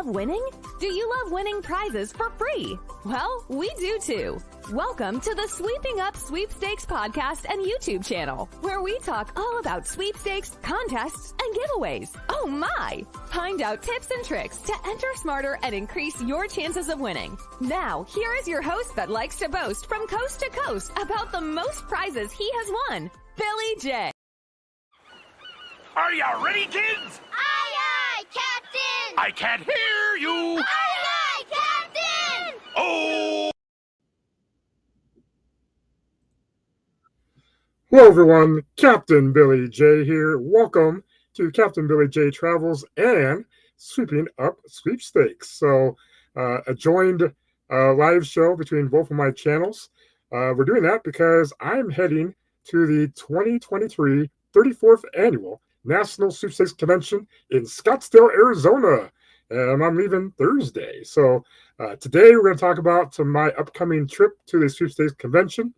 winning? Do you love winning prizes for free? Well, we do too. Welcome to the Sweeping Up Sweepstakes podcast and YouTube channel, where we talk all about sweepstakes, contests, and giveaways. Oh my! Find out tips and tricks to enter smarter and increase your chances of winning. Now, here is your host that likes to boast from coast to coast about the most prizes he has won, Billy J. Are you ready, kids? Aye, aye, Captain! I can't hear you! Aye, aye, Captain! Oh! Hello everyone, Captain Billy J here. Welcome to Captain Billy J Travels and Sweeping Up Sweepstakes. So a joined live show between both of my channels. We're doing that because I'm heading to the 2023 34th Annual National Sweepstakes Convention in Scottsdale, Arizona. And I'm leaving Thursday. So today we're going to talk about my upcoming trip to the Sweepstakes Convention.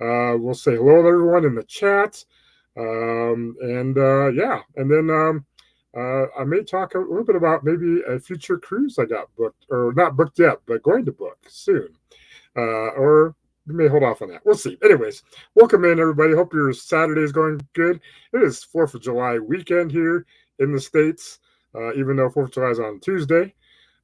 We'll say hello to everyone in the chat. And then I may talk a little bit about maybe a future cruise I got booked, or not booked yet, but going to book soon. Or we may hold off on that. We'll see. Anyways, welcome in, everybody. Hope your Saturday is going good. It is 4th of July weekend here in the States, even though 4th of July is on Tuesday.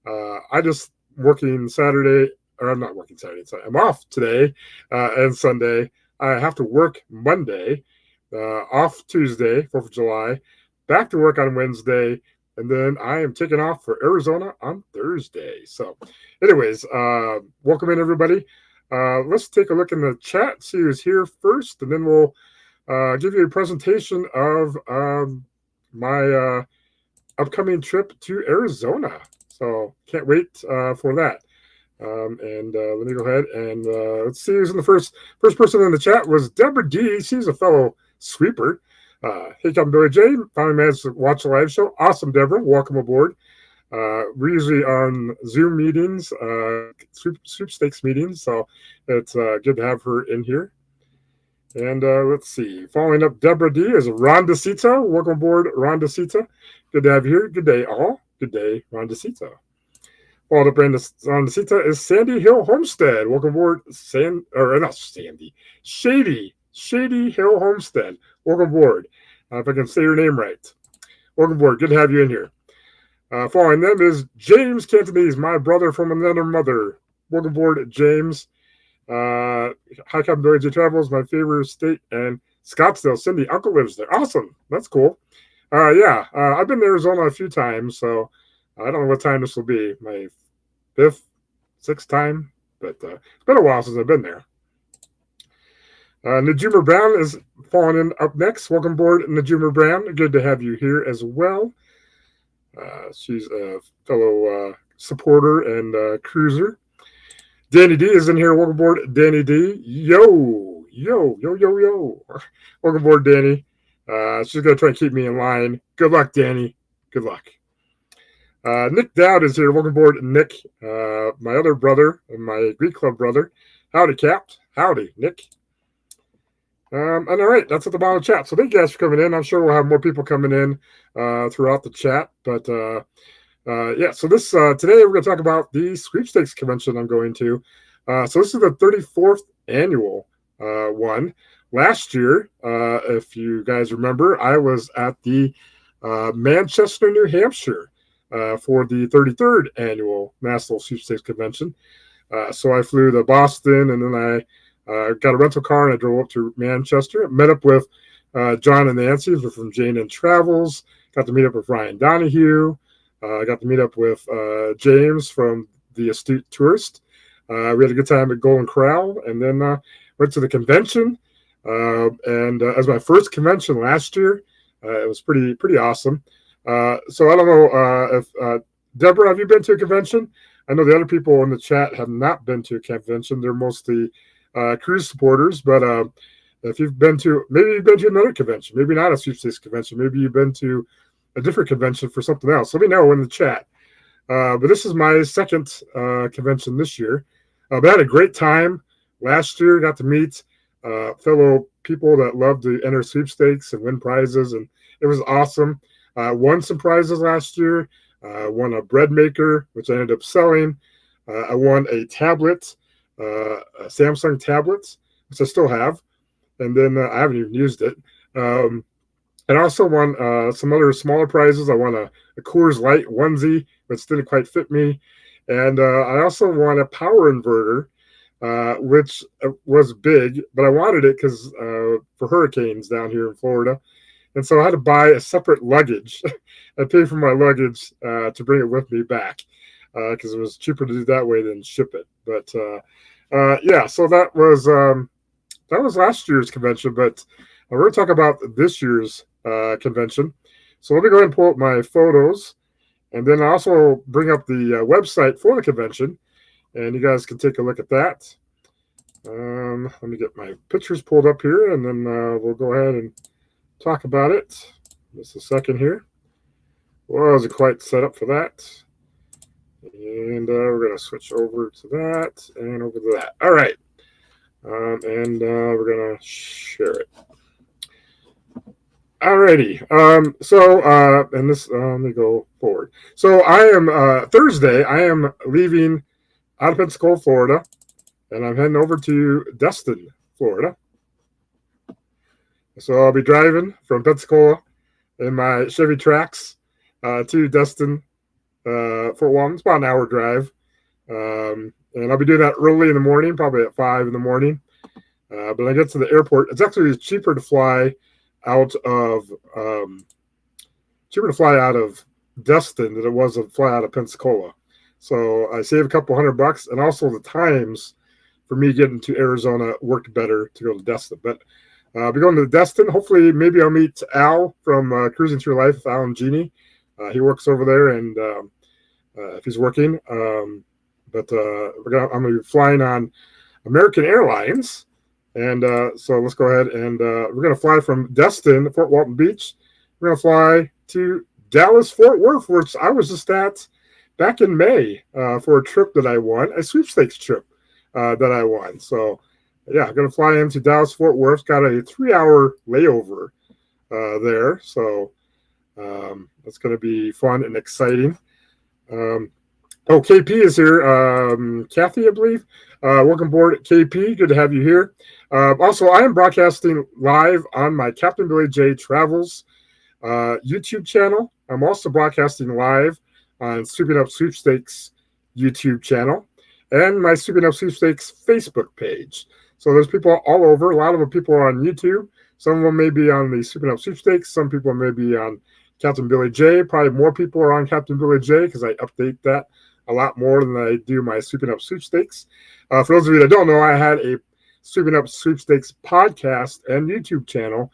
I just working Saturday, or I'm not working Saturday. I'm off today and Sunday. I have to work Monday, off Tuesday, 4th of July, back to work on Wednesday, and then I am taking off for Arizona on Thursday. So anyways, welcome in, everybody. Let's take a look in the chat, see who's here first, and then we'll give you a presentation of my upcoming trip to Arizona. So can't wait for that. Let me go ahead and let's see who's in the first person in the chat was Deborah D. She's a fellow sweeper. Hey, Captain Billy J. Finally managed to watch the live show. Awesome, Deborah. Welcome aboard. We're usually on Zoom meetings, sweepstakes meetings, so it's good to have her in here. And let's see. Following up, Deborah D. is Ron DeCita. Welcome aboard, Ron DeCita. Good to have you here. Good day, all. Good day, Ron DeCita. Followed up, Ron DeCita is Sandy Hill Homestead. Welcome aboard, Shady Hill Homestead. Welcome aboard. If I can say your name right. Welcome aboard. Good to have you in here. Following them is James Cantonese, my brother from another mother. Welcome aboard, James. Hi, Captain Billy J Travels, my favorite state, and Scottsdale. Cindy, uncle lives there. Awesome. That's cool. I've been to Arizona a few times, so I don't know what time this will be. My 5th, 6th time, but it's been a while since I've been there. Najuma Brown is falling in up next. Welcome aboard, Najuma Brown. Good to have you here as well. She's a fellow supporter and cruiser. Danny D is in here. Welcome aboard, Danny D. Yo. Welcome aboard, Danny. She's going to try to keep me in line. Good luck, Danny. Good luck. Nick Dowd is here. Welcome aboard, Nick. My other brother, my Greek Club brother. Howdy, Cap. Howdy, Nick. And all right, that's at the bottom of the chat. So thank you guys for coming in. I'm sure we'll have more people coming in throughout the chat. But so this today we're going to talk about the sweepstakes convention I'm going to. So this is the 34th annual one. Last year, if you guys remember, I was at the Manchester, New Hampshire for the 33rd annual National Sweepstakes Convention. So I flew to Boston, and then I got a rental car and I drove up to Manchester. Met up with John and Nancy from Jane and Travels. Got to meet up with Ryan Donahue. Got to meet up with James from The Astute Tourist. We had a good time at Golden Corral, and then went to the convention. And as my first convention last year, it was pretty awesome. So I don't know if Deborah, have you been to a convention? I know the other people in the chat have not been to a convention. They're mostly cruise supporters, but if you've been to, maybe you've been to another convention, maybe not a sweepstakes convention, maybe you've been to a different convention for something else. Let me know in the chat. But this is my second convention this year. But I had a great time last year. Got to meet fellow people that love to enter sweepstakes and win prizes, and it was awesome. Won some prizes last year. I won a bread maker, which I ended up selling. I won a tablet, a Samsung tablet, which I still have. And then I haven't even used it. And I also won some other smaller prizes. I won a Coors Light onesie, which didn't quite fit me. And I also won a power inverter, which was big, but I wanted it because for hurricanes down here in Florida. And so I had to buy a separate luggage. I paid for my luggage to bring it with me back because it was cheaper to do that way than ship it. But yeah, so that was last year's convention, but we're going to talk about this year's convention. So let me go ahead and pull up my photos, and then I also bring up the website for the convention, and you guys can take a look at that. Let me get my pictures pulled up here, and then we'll go ahead and talk about it. Just a second here. Wasn't quite set up for that. And we're going to switch over to that and over to that. All right. And we're going to share it. Alrighty. And this, let me go forward. So I am, Thursday, I am leaving out of Pensacola, Florida, and I'm heading over to Destin, Florida. So I'll be driving from Pensacola in my Chevy Trax to Destin, Fort Walton. It's about an hour drive. And I'll be doing that early in the morning, probably at 5 in the morning. But when I get to the airport, it's actually cheaper to fly out of Destin than it was to fly out of Pensacola. So I save a couple $100, and also the times for me getting to Arizona worked better to go to Destin. But I'll be going to Destin. Hopefully, maybe I'll meet Al from Cruising Through Life, Al and Jeannie. He works over there, and if he's working. But I'm going to be flying on American Airlines. And so let's go ahead and we're going to fly from Destin, Fort Walton Beach. We're going to fly to Dallas, Fort Worth, which I was just at back in May for a trip that I won, a sweepstakes trip that I won. So, yeah, I'm going to fly into Dallas, Fort Worth. Got a 3-hour layover there. So that's going to be fun and exciting. KP is here. Kathy, I believe. Welcome aboard, KP. Good to have you here. Also, I am broadcasting live on my Captain Billy J Travels YouTube channel. I'm also broadcasting live on Sweeping Up Sweepstakes YouTube channel and my Sweeping Up Sweepstakes Facebook page. So there's people all over. A lot of the people are on YouTube. Some of them may be on the Sweeping Up Sweepstakes. Some people may be on Captain Billy J. Probably more people are on Captain Billy J because I update that a lot more than I do my Sweeping Up Sweepstakes. For those of you that don't know, I had a Sweeping Up Sweepstakes podcast and YouTube channel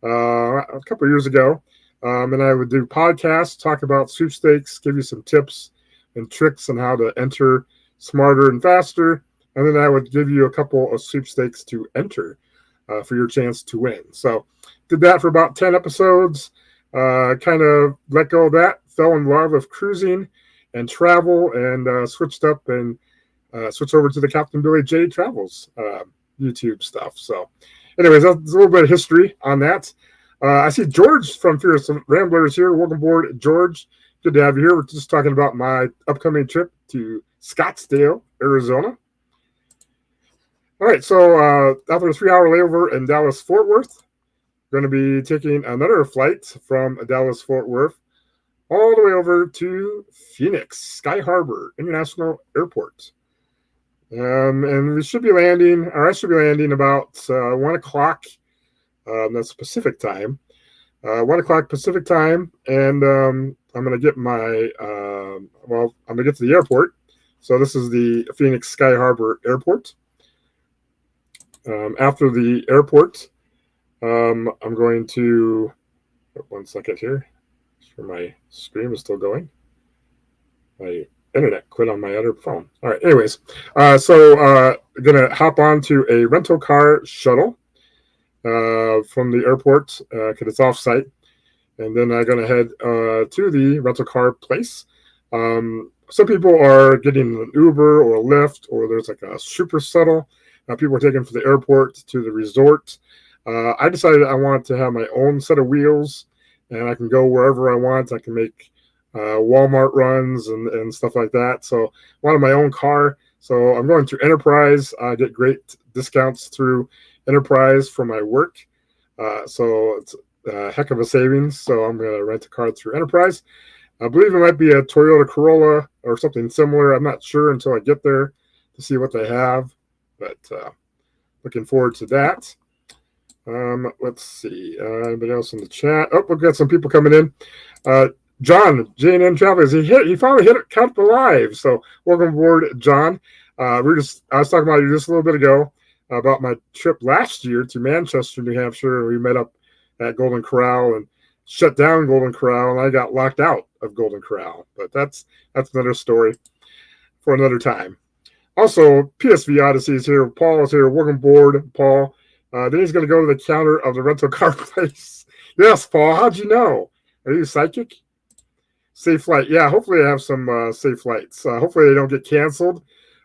a couple of years ago. And I would do podcasts, talk about sweepstakes, give you some tips and tricks on how to enter smarter and faster. And then I would give you a couple of sweepstakes to enter for your chance to win. So did that for about 10 episodes, kind of let go of that, fell in love with cruising and travel, and switched up and switched over to the Captain Billy J Travels YouTube stuff. So anyways, that's a little bit of history on that. I see George from Fierce Ramblers here. Welcome aboard, George. Good to have you here. We're just talking about my upcoming trip to Scottsdale, Arizona. All right, so after a 3-hour layover in Dallas, Fort Worth, we're going to be taking another flight from Dallas, Fort Worth, all the way over to Phoenix, Sky Harbor International Airport. And we should be landing, or I should be landing about 1 o'clock. That's Pacific time. 1 o'clock Pacific time. And I'm going to get my, I'm going to get to the airport. So this is the Phoenix Sky Harbor Airport. After the airport, I'm going to, 1 second here. Sure my stream is still going. My internet quit on my other phone. All right, anyways. So I'm going to hop on to a rental car shuttle from the airport because it's off-site. And then I'm going to head to the rental car place. Some people are getting an Uber or a Lyft, or there's like a super shuttle. People are taking from the airport to the resort. I decided I want to have my own set of wheels, and I can go wherever I want. I can make Walmart runs and stuff like that. So I wanted my own car. So I'm going through Enterprise. I get great discounts through Enterprise for my work. So it's a heck of a savings. So I'm going to rent a car through Enterprise. I believe it might be a Toyota Corolla or something similar. I'm not sure until I get there to see what they have. But looking forward to that. Let's see. Anybody else in the chat? Oh, we've got some people coming in. John, J&N Travels, he finally hit it, kept alive. So welcome aboard, John. I was talking about you just a little bit ago about my trip last year to Manchester, New Hampshire. We met up at Golden Corral and shut down Golden Corral, and I got locked out of Golden Corral. But that's another story for another time. Also, PSV Odyssey is here. Paul is here. Welcome aboard, Paul. Then he's going to go to the counter of the rental car place. Yes, Paul. How'd you know? Are you psychic? Safe flight. Yeah, hopefully I have some safe flights. Hopefully they don't get canceled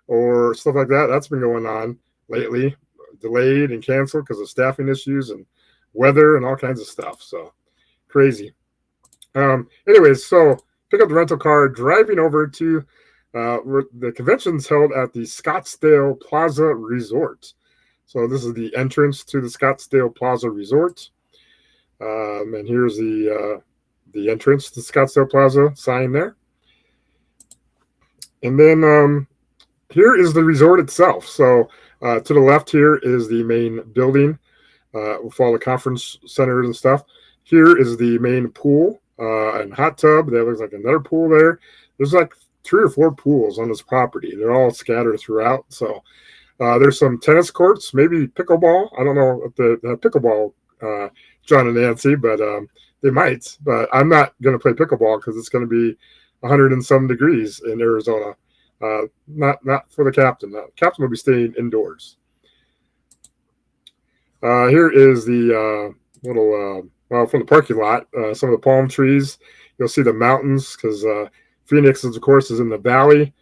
or stuff like that. That's been going on lately. Delayed and canceled because of staffing issues and weather and all kinds of stuff. So crazy. Anyways, so pick up the rental car, driving over to the convention's held at the Scottsdale Plaza Resort. So this is the entrance to the Scottsdale Plaza Resort. And here's the entrance to Scottsdale Plaza sign there. And then here is the resort itself. So to the left here is the main building with all the conference centers and stuff. Here is the main pool and hot tub. There looks like another pool there. There's like 3 or 4 pools on this property. They're all scattered throughout. So there's some tennis courts, maybe pickleball. I don't know if the pickleball, John and Nancy, but they might. But I'm not going to play pickleball because it's going to be 100 and some degrees in Arizona. Not for the captain. The captain will be staying indoors. Here is the little, from the parking lot, some of the palm trees. You'll see the mountains because Phoenix, of course, is in the valley.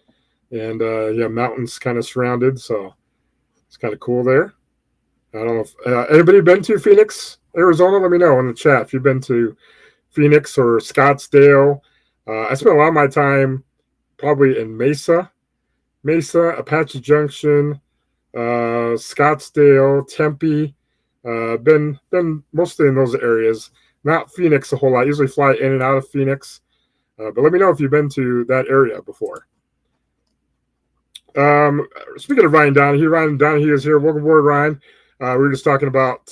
And, mountains kind of surrounded. So it's kind of cool there. I don't know if anybody been to Phoenix, Arizona? Let me know in the chat if you've been to Phoenix or Scottsdale. I spent a lot of my time probably in Mesa, Apache Junction, Scottsdale, Tempe. Been mostly in those areas. Not Phoenix a whole lot. I usually fly in and out of Phoenix. But let me know if you've been to that area before. Speaking of Ryan Donahue is here. Welcome aboard, Ryan. We were just talking about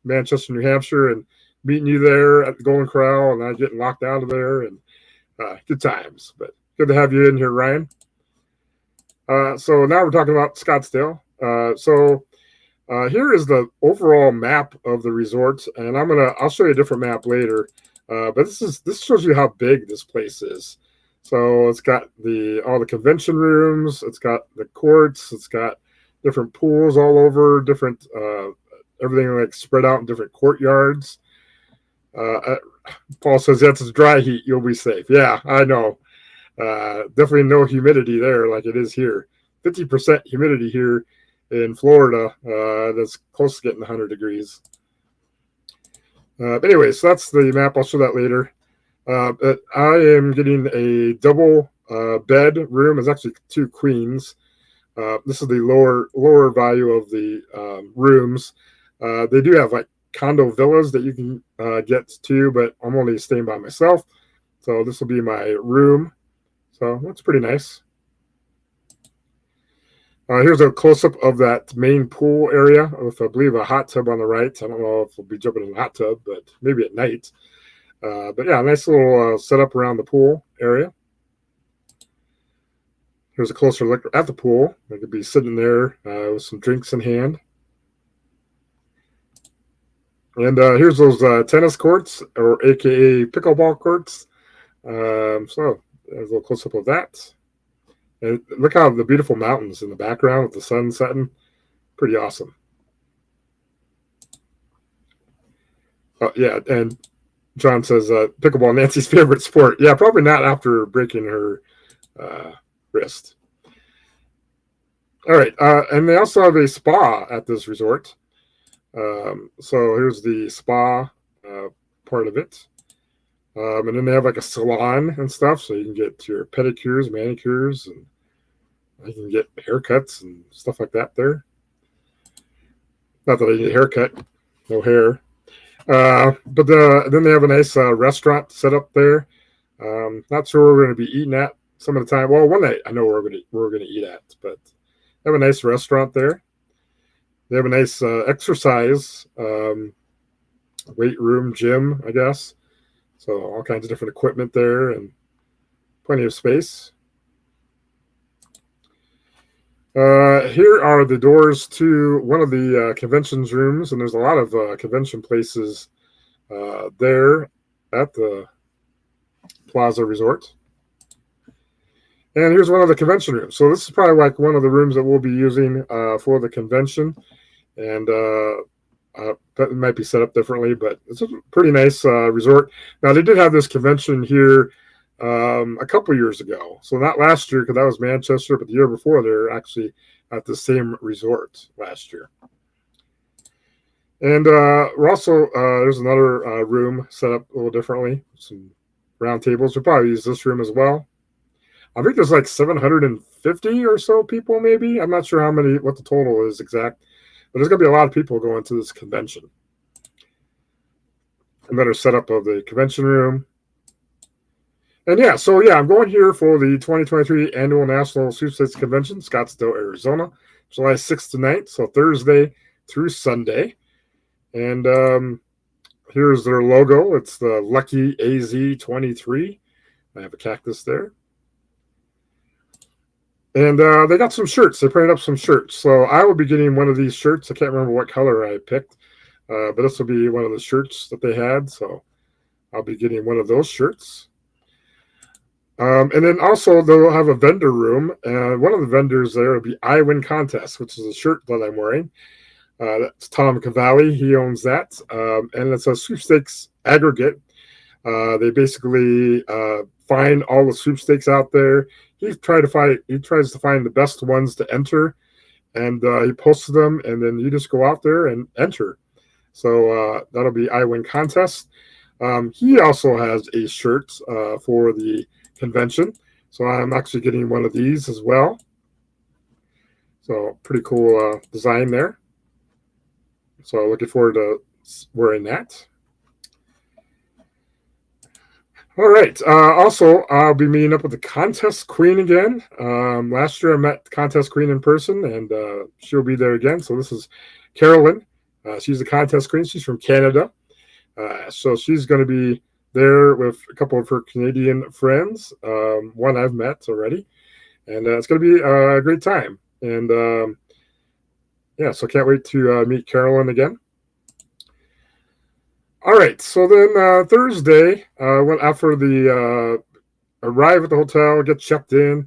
Manchester, New Hampshire, and meeting you there at the Golden Corral, and I getting locked out of there, and good times. But good to have you in here, Ryan. So now we're talking about Scottsdale. Here is the overall map of the resort, and I'll show you a different map later. But this shows you how big this place is. So it's got all the convention rooms, it's got the courts, it's got different pools all over, different everything like spread out in different courtyards. Paul says that's a dry heat, you'll be safe. Yeah, I know. Definitely no humidity there like it is here. 50% humidity here in Florida. That's close to getting 100 degrees. Anyway, so that's the map. I'll show that later. But I am getting a double bed room. It's actually 2 queens. This is the lower value of the rooms. They do have like condo villas that you can get to, but I'm only staying by myself. So this will be my room. So that's pretty nice. Here's a close-up of that main pool area with, I believe, a hot tub on the right. I don't know if we'll be jumping in the hot tub, but maybe at night. But yeah, nice little setup around the pool area. Here's a closer look at the pool. I could be sitting there with some drinks in hand. And here's those tennis courts, or AKA pickleball courts. So there's a little close-up of that. And look how the beautiful mountains in the background with the sun setting. Pretty awesome. Yeah, and John says pickleball, Nancy's favorite sport. Yeah, probably not after breaking her wrist. All right, and they also have a spa at this resort. So here's the spa part of it. And then they have like a salon and stuff, so you can get your pedicures, manicures, and you can get haircuts and stuff like that there. Not that I need a haircut, no hair. But then they have a nice restaurant set up there. Not sure where we're going to be eating at some of the time. Well, one night I know where we're going to eat at, but they have a nice restaurant there. They have a nice exercise weight room, gym, I guess. So all kinds of different equipment there and plenty of space. Here are the doors to one of the conventions rooms, and there's a lot of convention places there at the Plaza Resort. And here's one of the convention rooms. So this is probably like one of the rooms that we'll be using for the convention. And that might be set up differently, but it's a pretty nice resort. Now, they did have this convention here a couple years ago. So not last year, because that was Manchester, but the year before, they were actually at the same resort last year. And we're also, there's another room set up a little differently. Some round tables. We'll probably use this room as well. I think there's like 750 or so people, maybe. I'm not sure what the total is exact. But there's going to be a lot of people going to this convention. Another setup of the convention room. And I'm going here for the 2023 Annual National Sweepstakes Convention, Scottsdale, Arizona, July 6th to 9th, so Thursday through Sunday. And here's their logo. It's the Lucky AZ23. I have a cactus there. And they got some shirts. They printed up some shirts. So I will be getting one of these shirts. I can't remember what color I picked. But this will be one of the shirts that they had. So I'll be getting one of those shirts. And then also they'll have a vendor room. And one of the vendors there will be I Win Contest, which is a shirt that I'm wearing. That's Tom Cavalli. He owns that. And it's a sweepstakes aggregate. They basically find all the sweepstakes out there. He tries to find the best ones to enter, and he posts them, and then you just go out there and enter. So that'll be I Win Contest. He also has a shirt for the convention, so I'm actually getting one of these as well. So pretty cool design there. So looking forward to wearing that. All right. Also, I'll be meeting up with the contest queen again. Last year, I met the contest queen in person, and she'll be there again. So this is Carolyn. She's the contest queen. She's from Canada. So she's going to be there with a couple of her Canadian friends. One I've met already. And it's going to be a great time. And so can't wait to meet Carolyn again. All right, so then Thursday, went after the arrive at the hotel, get checked in,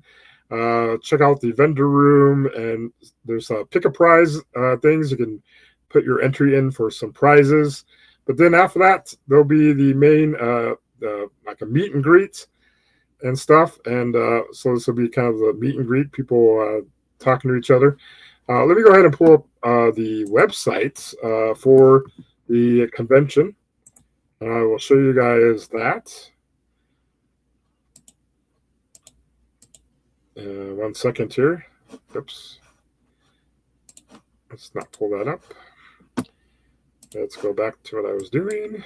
check out the vendor room, and there's pick a prize things. You can put your entry in for some prizes. But then after that, there'll be the main, like a meet and greet and stuff. And so this will be kind of the meet and greet, people talking to each other. Let me go ahead and pull up the website for the convention. I will show you guys that. 1 second here. Oops. Let's not pull that up. Let's go back to what I was doing.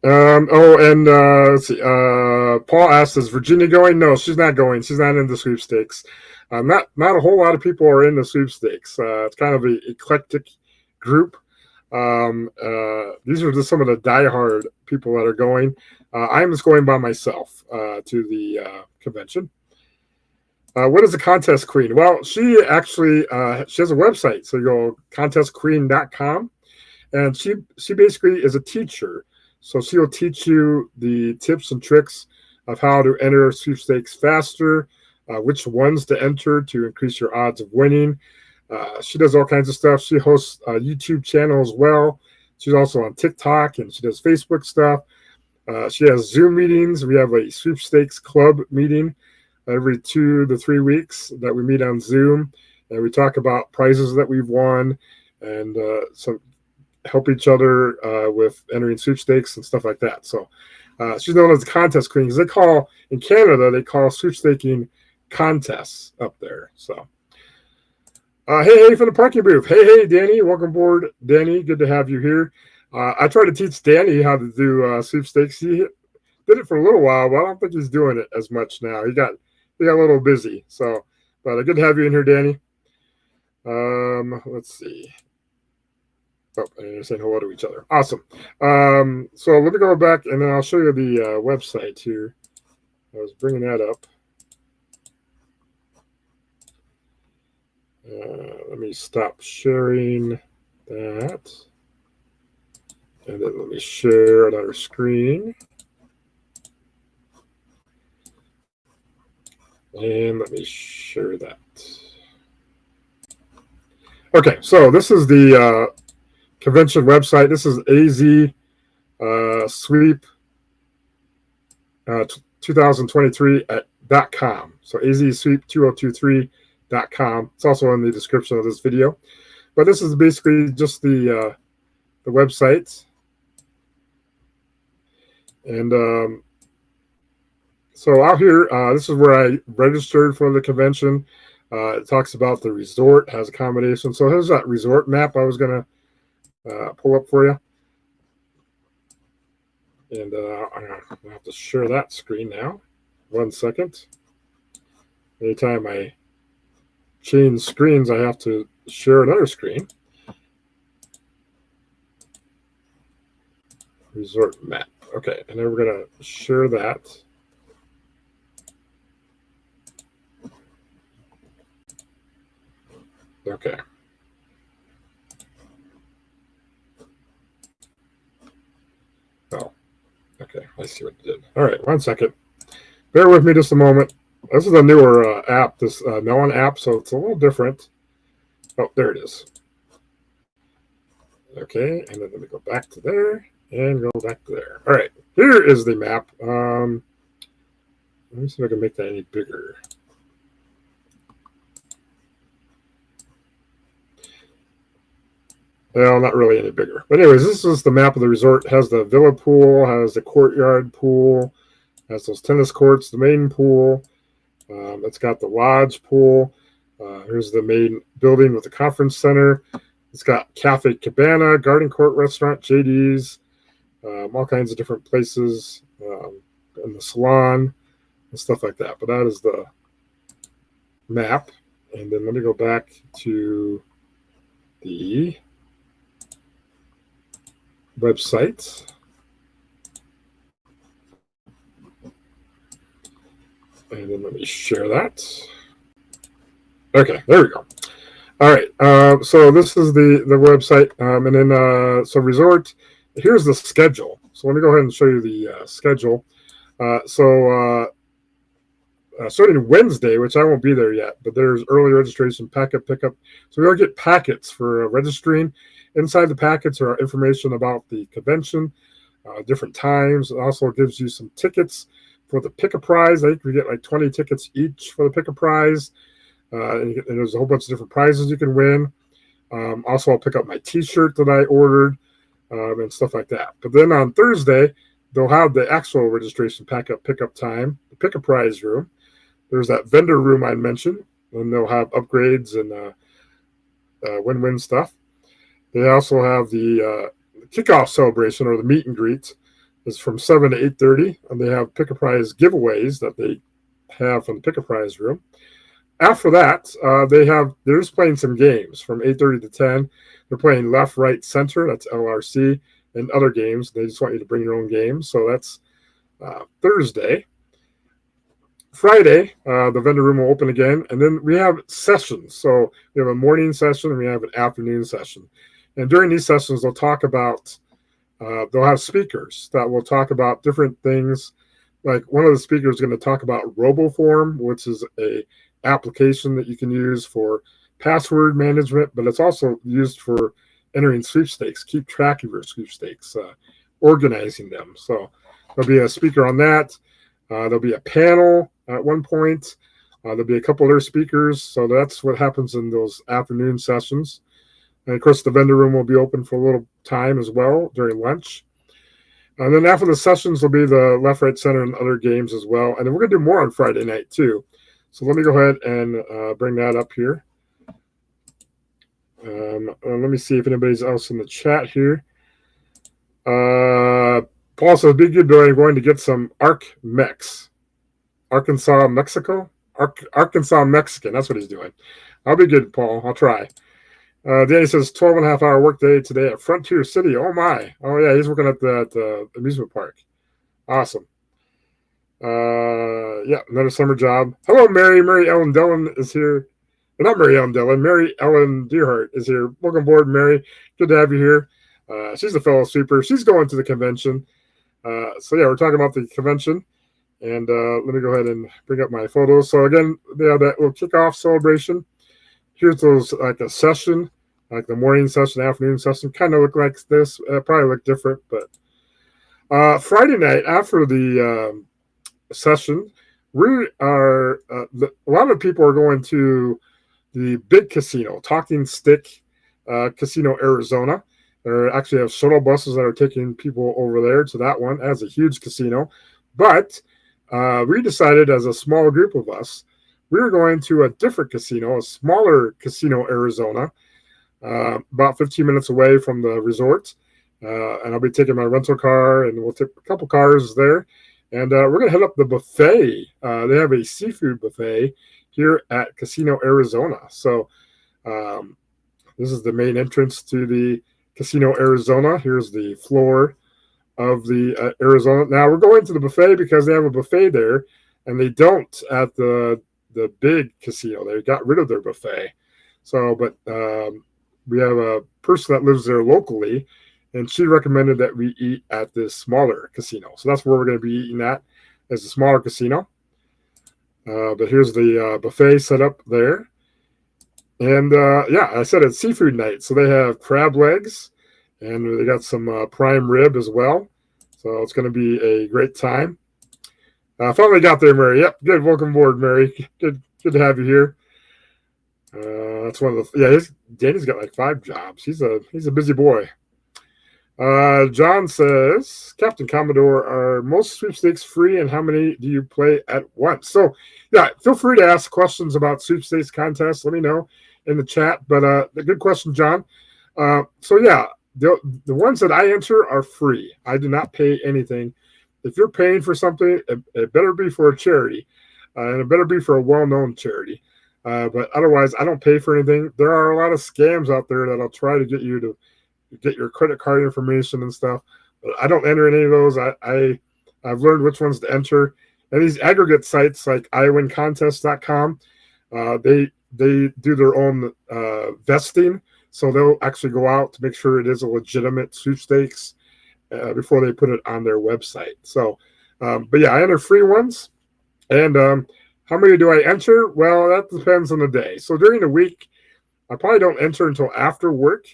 Let's see. Paul asked, is Virginia going? No, she's not going. She's not in the sweepstakes. Not a whole lot of people are in the sweepstakes. It's kind of an eclectic group. These are just some of the diehard people that are going. I'm just going by myself to the convention. What is a contest queen? Well, she actually she has a website. So you go contestqueen.com, and she basically is a teacher. So she will teach you the tips and tricks of how to enter sweepstakes faster, which ones to enter to increase your odds of winning. She does all kinds of stuff. She hosts a YouTube channel as well. She's also on TikTok, and she does Facebook stuff. She has Zoom meetings. We have a sweepstakes club meeting every 2 to 3 weeks that we meet on Zoom, and we talk about prizes that we've won and some help each other with entering sweepstakes and stuff like that. So she's known as the contest queen because in Canada, they call sweepstaking contests up there. So hey, from the parking booth. Hey, Danny. Welcome aboard, Danny. Good to have you here. I tried to teach Danny how to do sweepstakes. He did it for a little while, but I don't think he's doing it as much now. He got a little busy. So, but good to have you in here, Danny. Let's see. Oh, and you're saying hello to each other. Awesome. So let me go back and then I'll show you the website here. I was bringing that up. Let me stop sharing that. And then let me share another screen. And let me share that. Okay, so this is the convention website. This is AZ Sweep 2023.com. So AZSweep2023.com. It's also in the description of this video. But this is basically just the website. And so out here, this is where I registered for the convention. It talks about the resort, has accommodation. So here's that resort map I was going to pull up for you. And I have to share that screen now. 1 second. Anytime I change screens, I have to share another screen. Resort map. Okay, and then we're going to share that. Okay. Oh, okay. I see what it did. All right, 1 second. Bear with me just a moment. This is a newer app, this Melon app, so it's a little different. Oh, there it is. Okay, and then let me go back to there and go back to there. All right, here is the map. Let me see if I can make that any bigger. Well, not really any bigger. But anyways, this is the map of the resort. It has the villa pool, has the courtyard pool, has those tennis courts, the main pool. It's got the lodge pool. Here's the main building with the conference center. It's got Cafe Cabana, Garden Court Restaurant, JD's, all kinds of different places, and the salon and stuff like that. But that is the map. And then let me go back to the website. And then let me share that. Okay, there we go. All right, so this is the website. And then, so resort, here's the schedule. So let me go ahead and show you the schedule. Starting Wednesday, which I won't be there yet, but there's early registration, packet pickup. So we'll get packets for registering. Inside the packets are information about the convention, different times. It also gives you some tickets for the pick a prize. I think we get like 20 tickets each for the pick a prize. And there's a whole bunch of different prizes you can win. Also, I'll pick up my t-shirt that I ordered and stuff like that. But then on Thursday, they'll have the actual registration pickup time, the pick a prize room. There's that vendor room I mentioned, and they'll have upgrades and win-win stuff. They also have the kickoff celebration or the meet and greet. It's from 7 to 8:30, and they have pick a prize giveaways that they have from the pick a prize room. After that, they're just playing some games from 8:30 to 10. They're playing left, right, center. That's LRC and other games. They just want you to bring your own games. So that's Thursday. Friday, the vendor room will open again, and then we have sessions. So we have a morning session and we have an afternoon session. And during these sessions, they'll talk about, they'll have speakers that will talk about different things. Like one of the speakers is going to talk about RoboForm, which is a application that you can use for password management, but it's also used for entering sweepstakes, keep track of your sweepstakes, organizing them. So there'll be a speaker on that. There'll be a panel at one point. There'll be a couple other speakers. So that's what happens in those afternoon sessions. And of course, the vendor room will be open for a little time as well during lunch. And then after the sessions will be the left, right, center, and other games as well. And then we're going to do more on Friday night too. So let me go ahead and bring that up here. Let me see if anybody's else in the chat here. Paul says, "Be good, Billy. I'm going to get some Mex, Arkansas, Mexico, Arkansas Mexican." That's what he's doing. I'll be good, Paul. I'll try. Danny says 12 and a half hour workday today at Frontier City. Oh my. Oh yeah, he's working at the amusement park. Awesome. Yeah, another summer job. Hello, Mary. Mary Ellen Dillon is here. Not Mary Ellen Dillon. Mary Ellen Deerhart is here. Welcome aboard, Mary. Good to have you here. She's a fellow sweeper. She's going to the convention. So yeah, we're talking about the convention. And let me go ahead and bring up my photos. So again, they have that little kickoff celebration. Here's those like a session, like the morning session, afternoon session, kind of look like this. Probably look different, but Friday night after the session, we are a lot of people are going to the big casino, Talking Stick Casino, Arizona. They actually have shuttle buses that are taking people over there to that one. As a huge casino, but we decided as a small group of us, we were going to a different casino, a smaller casino, Arizona, about 15 minutes away from the resort. And I'll be taking my rental car, and we'll take a couple cars there. And we're going to head up the buffet. They have a seafood buffet here at Casino Arizona. So this is the main entrance to the Casino Arizona. Here's the floor of the Arizona. Now we're going to the buffet because they have a buffet there, and they don't at the big casino. They got rid of their buffet. So, but we have a person that lives there locally, and she recommended that we eat at this smaller casino. So that's where we're going to be eating at, as a smaller casino. But here's the buffet set up there. And yeah, I said it's seafood night. So they have crab legs, and they got some prime rib as well. So it's going to be a great time. Finally got there, Mary. Yep, good. Welcome aboard, Mary. Good to have you here. That's one of the Danny's got like 5 jobs. He's a busy boy. John says, Captain Commodore, are most sweepstakes free, and how many do you play at once? So yeah, feel free to ask questions about sweepstakes contests. Let me know in the chat. But a good question, John. So yeah, the ones that I enter are free. I do not pay anything. If you're paying for something, it better be for a charity, and it better be for a well-known charity. But otherwise, I don't pay for anything. There are a lot of scams out there that'll try to get you to get your credit card information and stuff. But I don't enter any of those. I've learned which ones to enter. And these aggregate sites like iwincontest.com, they do their own vesting. So they'll actually go out to make sure it is a legitimate sweepstakes before they put it on their website. So, but yeah, I enter free ones. And how many do I enter? Well, that depends on the day. So during the week, I probably don't enter until after work.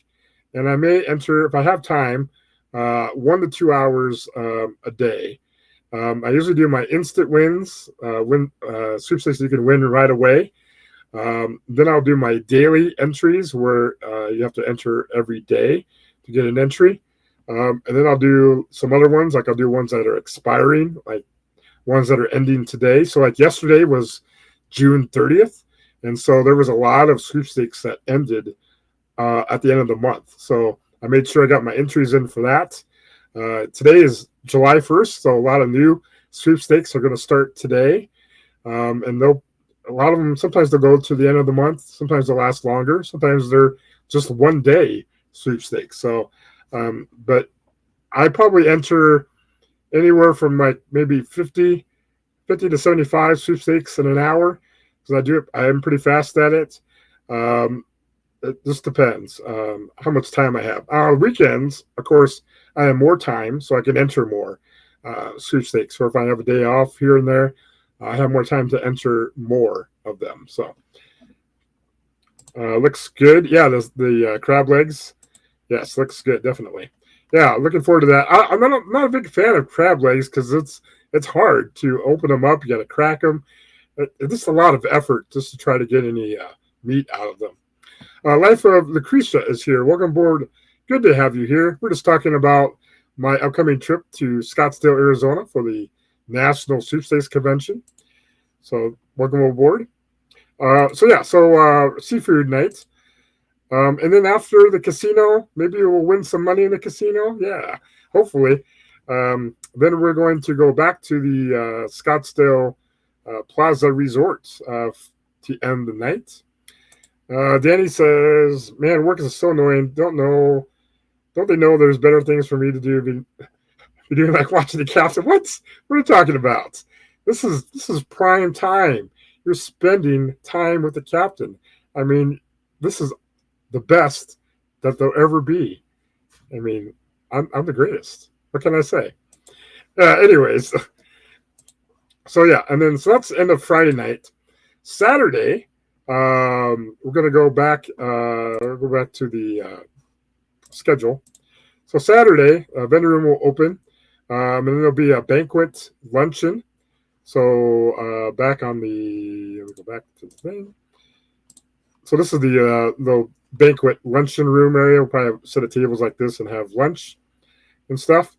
And I may enter, if I have time, 1 to 2 hours a day. I usually do my instant wins, sweepstakes you can win right away. Then I'll do my daily entries where you have to enter every day to get an entry. And then I'll do some other ones, like I'll do ones that are expiring, like ones that are ending today. So like yesterday was June 30th. And so there was a lot of sweepstakes that ended at the end of the month. So I made sure I got my entries in for that. Today is July 1st. So a lot of new sweepstakes are going to start today. And a lot of them, sometimes they'll go to the end of the month. Sometimes they'll last longer. Sometimes they're just 1 day sweepstakes. So, but I probably enter anywhere from like maybe 50 to 75 sweepstakes in an hour. Because I am pretty fast at it. It just depends how much time I have. On weekends, of course, I have more time, so I can enter more sweepstakes. Or if I have a day off here and there, I have more time to enter more of them. So looks good. Yeah, the crab legs. Yes, looks good, definitely. Yeah, looking forward to that. I'm not a big fan of crab legs because it's hard to open them up. You got to crack them. It's just a lot of effort just to try to get any meat out of them. Life of Lucretia is here. Welcome aboard. Good to have you here. We're just talking about my upcoming trip to Scottsdale, Arizona for the National Sweepstakes Convention. So welcome aboard. Seafood night. And then after the casino, maybe we'll win some money in the casino. Yeah, hopefully. Then we're going to go back to the Scottsdale Plaza Resort to end the night. Danny says, "Man, work is so annoying. Don't they know there's better things for me to do than be doing like watching the captain? What are you talking about? This is prime time. You're spending time with the captain. I mean, this is the best that there'll ever be. I mean, I'm the greatest. What can I say? Anyways, so that's the end of Friday night. Saturday, we're gonna go back. Go back to the schedule. So Saturday, vendor room will open, and then there'll be a banquet luncheon. So back on the, let me go back to the thing. So this is the banquet luncheon room area. We'll probably have a set of tables like this and have lunch and stuff.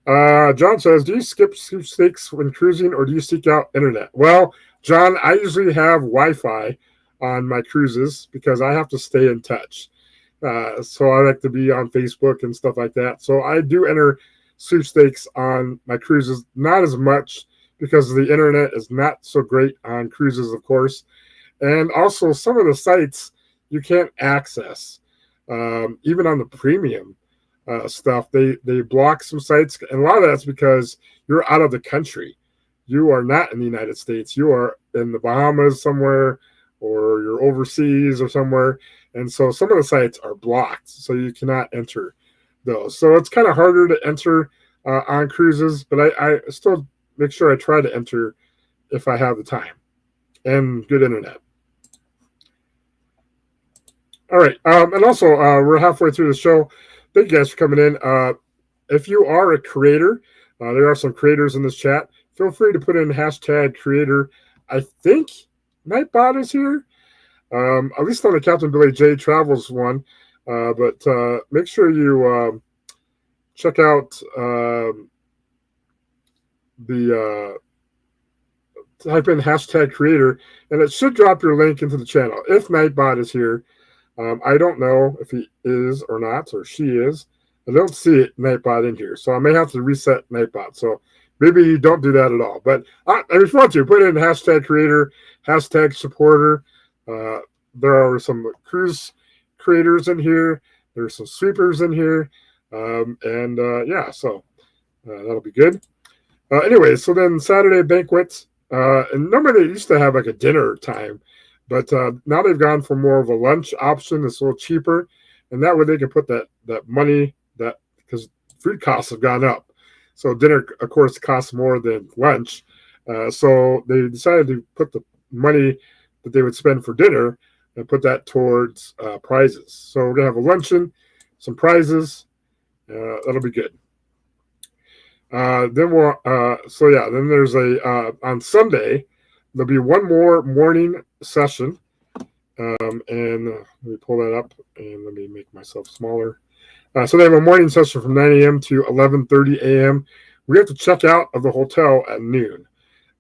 John says, do you skip sweepstakes when cruising or do you seek out internet? Well, John, I usually have Wi-Fi on my cruises because I have to stay in touch. So I like to be on Facebook and stuff like that. So I do enter sweepstakes on my cruises, not as much because the internet is not so great on cruises, of course. And also some of the sites you can't access, even on the premium stuff. They block some sites, and a lot of that's because you're out of the country. You are not in the United States. You are in the Bahamas somewhere, or you're overseas or somewhere. And so some of the sites are blocked, so you cannot enter those. So it's kind of harder to enter on cruises, but I still make sure I try to enter if I have the time and good internet. All right. And also, we're halfway through the show. Thank you guys for coming in. If you are a creator, there are some creators in this chat. Feel free to put in hashtag creator. I think Nightbot is here, at least on the Captain Billy J Travels one. But make sure you check out type in hashtag creator, and it should drop your link into the channel. If Nightbot is here, I don't know if he is or not, or she is. I don't see it, Nightbot in here, so I may have to reset Nightbot. So maybe you don't do that at all. But if you want to, put in hashtag creator, hashtag supporter. There are some cruise creators in here. There's some sweepers in here. So that'll be good. Anyway, so then Saturday banquets. And normally they used to have like a dinner time, but now they've gone for more of a lunch option. It's a little cheaper, and that way they can put that money, that because food costs have gone up. So dinner, of course, costs more than lunch. So they decided to put the money that they would spend for dinner and put that towards prizes. So we're gonna have a luncheon, some prizes. That'll be good. Then there's on Sunday there'll be one more morning session, and let me pull that up and let me make myself smaller. So they have a morning session from 9 a.m. to 11:30 a.m. We have to check out of the hotel at noon,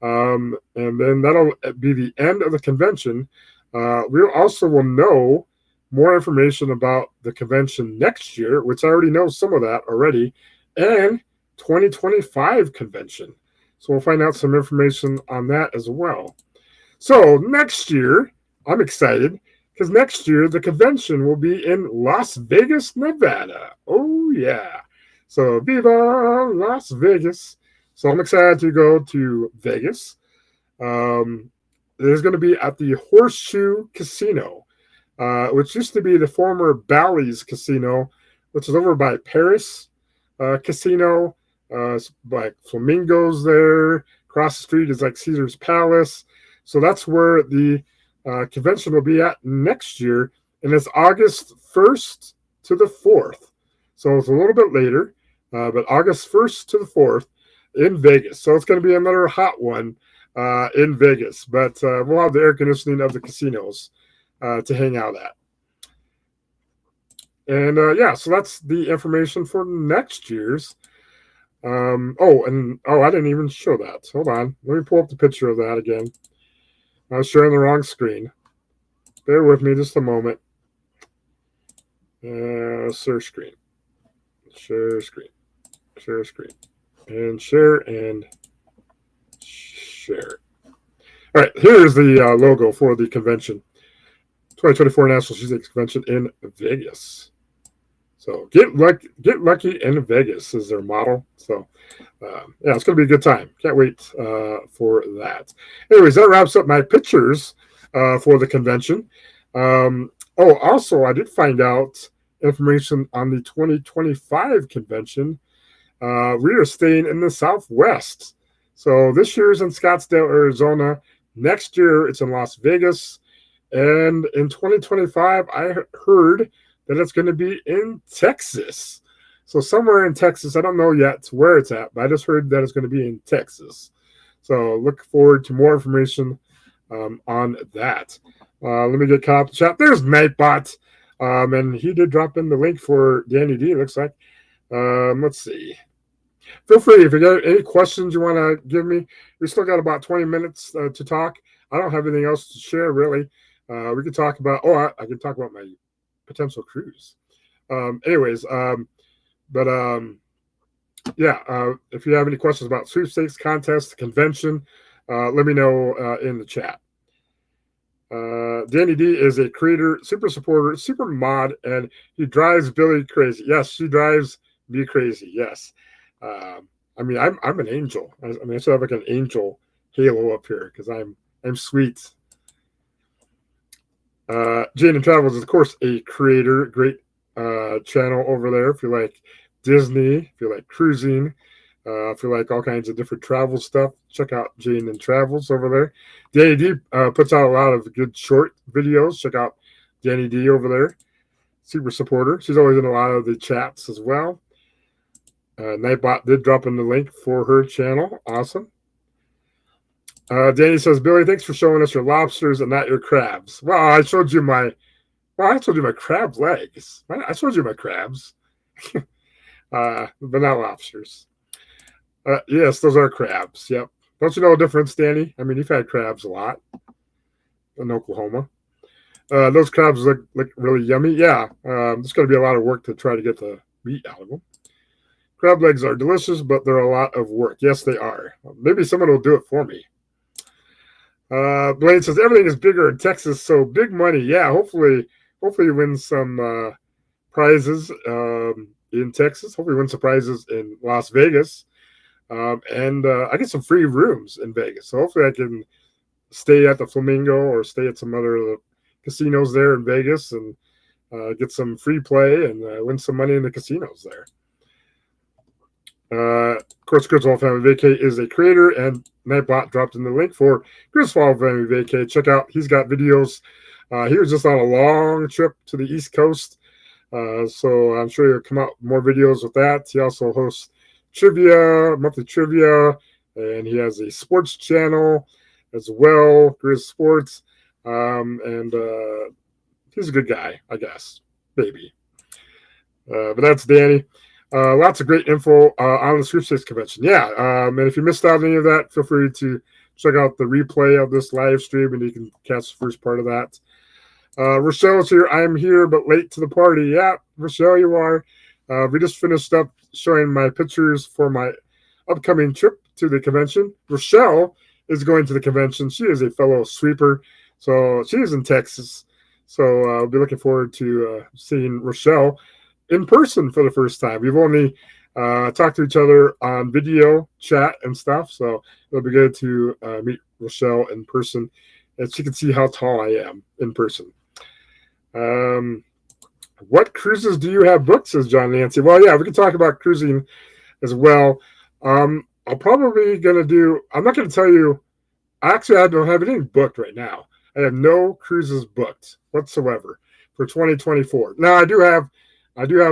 and then that'll be the end of the convention. We also will know more information about the convention next year, which I already know some of that already, and 2025 convention. So we'll find out some information on that as well. So next year, I'm excited because next year the convention will be in Las Vegas, Nevada. Oh yeah. So Viva Las Vegas. So I'm excited to go to Vegas. There's going to be at the Horseshoe Casino, which used to be the former Bally's Casino, which is over by Paris Casino. Like flamingos there. Across the street is like Caesar's Palace. So that's where the convention will be at next year, and it's August 1st to the 4th. So it's a little bit later, but August 1st to the 4th in Vegas. So it's going to be another hot one in Vegas, but we'll have the air conditioning of the casinos to hang out at. And so that's the information for next year's. I didn't even show that. Hold on. Let me pull up the picture of that again. I was sharing the wrong screen. Bear with me just a moment. Share screen. Share screen. Share screen. And share and share. All right, here's the logo for the convention. 2024 National Sweepstakes Convention in Vegas. So get lucky in Vegas is their motto. So it's going to be a good time. Can't wait for that. Anyways, that wraps up my pictures for the convention. Also, I did find out information on the 2025 convention. We are staying in the Southwest. So this year is in Scottsdale, Arizona. Next year, it's in Las Vegas. And in 2025, I heard that it's going to be in Texas. So somewhere in Texas, I don't know yet where it's at, but I just heard that it's going to be in Texas. So look forward to more information on that. Let me get caught up the chat. There's Nightbot, and he did drop in the link for Danny D, it looks like. Let's see. Feel free if you got any questions you want to give me. We still got about 20 minutes to talk. I don't have anything else to share, really. We could talk about, I can talk about my potential cruise. If you have any questions about sweepstakes, contest, convention, let me know in the chat. Danny D is a creator, super supporter, super mod, and he drives Billy crazy. Yes, she drives me crazy. Yes. I'm an angel. I should have like an angel halo up here because I'm sweet. Jane and Travels is, of course, a creator. Great channel over there if you like Disney, if you like cruising, if you like all kinds of different travel stuff. Check out Jane and Travels over there. Danny D puts out a lot of good short videos. Check out Danny D over there. Super supporter. She's always in a lot of the chats as well. Nightbot did drop in the link for her channel. Awesome. Danny says, Billy, thanks for showing us your lobsters and not your crabs. Well, I showed you my crab legs. I showed you my crabs, but not lobsters. Yes, those are crabs. Yep. Don't you know the difference, Danny? I mean, you've had crabs a lot in Oklahoma. Those crabs look really yummy. Yeah, there's going to be a lot of work to try to get the meat out of them. Crab legs are delicious, but they're a lot of work. Yes, they are. Maybe someone will do it for me. Blaine says everything is bigger in Texas, so big money. Yeah, hopefully you win some prizes in Texas. Hopefully win some prizes in Las Vegas. And I get some free rooms in Vegas. So hopefully I can stay at the Flamingo or stay at some other of the casinos there in Vegas and get some free play and win some money in the casinos there. Of course, Griswold Family Vacay is a creator, and Nightbot dropped in the link for Griswold Family Vacay. Check out, he's got videos. He was just on a long trip to the East Coast, so I'm sure he'll come out with more videos with that. He also hosts monthly trivia, and he has a sports channel as well, Grizz Sports, and he's a good guy, I guess, maybe. But that's Danny. Lots of great info on the Sweepstakes Convention. Yeah, and if you missed out on any of that, feel free to check out the replay of this live stream, and you can catch the first part of that. Rochelle's here. I'm here, but late to the party. Yeah, Rochelle, you are. We just finished up showing my pictures for my upcoming trip to the convention. Rochelle is going to the convention. She is a fellow sweeper, so she is in Texas. So I'll be looking forward to seeing Rochelle in person for the first time. We've only talked to each other on video chat and stuff, so it'll be good to meet Rochelle in person, and she can see how tall I am in person. What cruises do you have booked, says John Nancy? Well, yeah, we can talk about cruising as well. I'm probably going to do, I'm not going to tell you, actually, I don't have anything booked right now. I have no cruises booked whatsoever for 2024. Now, I do have